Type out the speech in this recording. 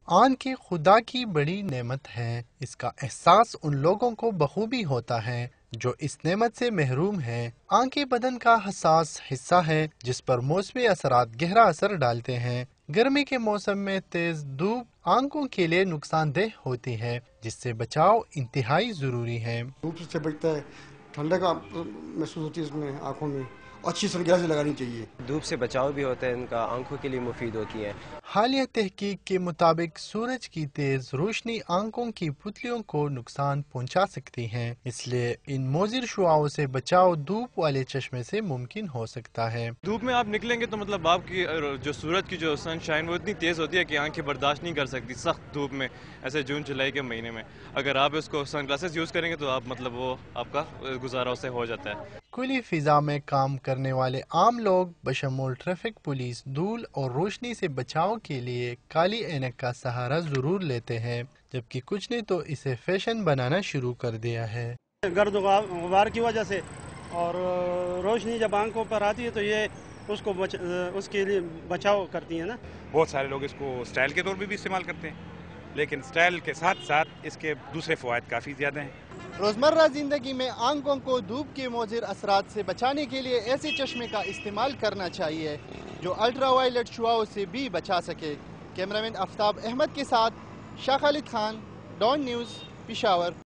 آنکھیں خدا کی بڑی نعمت ہیں۔ اس کا احساس ان لوگوں کو بخوبی ہوتا ہے جو اس نعمت سے محروم ہیں۔ آنکھیں بدن کا حساس حصہ ہیں جس پر موسمی اثرات گہرا اثر ڈالتے ہیں۔ گرمی کے موسم میں تیز دھوپ آنکھوں کے لیے نقصان دہ ہوتی ہے، جس سے بچاؤ انتہائی ضروری ہے۔ دھوپ سے بچتا ہے، ٹھنڈک محسوس ہوتی ہے اس میں آنکھوں میں، اچھی سن گلاسیں لگانی چاہیے۔ دھوپ سے بچاؤ بھی ہوتا ہے، ان کا آنکھوں کے لیے مفید ہوتی ہیں۔ حالیہ تحقیق کے مطابق سورج کی تیز روشنی آنکھوں کی پتلیوں کو نقصان پہنچا سکتی ہے، اس لیے ان مضر شعاعوں سے بچاؤ دھوپ والے چشمے سے ممکن ہو سکتا ہے۔ دھوپ میں آپ نکلیں گے تو مطلب آپ کی جو سورج کی جو سن شائن وہ اتنی تیز ہوتی ہے کہ آنکھیں برداشت نہیں کر سکتی سخت دھوپ میں، ایسے جون جولائی کے مہینے میں۔ اگر آپ اس کو سن گلاسز یوز کریں گے تو آپ مطلب وہ آپ کا گزارا اس سے ہو جاتا ہے۔ کھلی فضا میں کام کرنے والے عام لوگ بشمول ٹریفک پولیس دھول اور روشنی سے بچاؤ کے لیے کالی اینک کا سہارا ضرور لیتے ہیں، جبکہ کچھ نے تو اسے فیشن بنانا شروع کر دیا ہے۔ گرد و غبار کی وجہ سے اور روشنی جب آنکھوں پر آتی ہے تو یہ اس کے لیے بچاؤ کرتی ہے نا۔ بہت سارے لوگ اس کو سٹائل کے طور پہ بھی استعمال کرتے ہیں، لیکن سٹائل کے ساتھ ساتھ اس کے دوسرے فوائد کافی زیادہ ہیں۔ روزمرہ زندگی میں آنکھوں کو دھوپ کے مضر اثرات سے بچانے کے لیے ایسے چشمے کا استعمال کرنا چاہیے جو الٹرا وائلٹ شعاعوں سے بھی بچا سکے۔ کیمرامین آفتاب احمد کے ساتھ شاہ خالد خان، ڈان نیوز، پشاور۔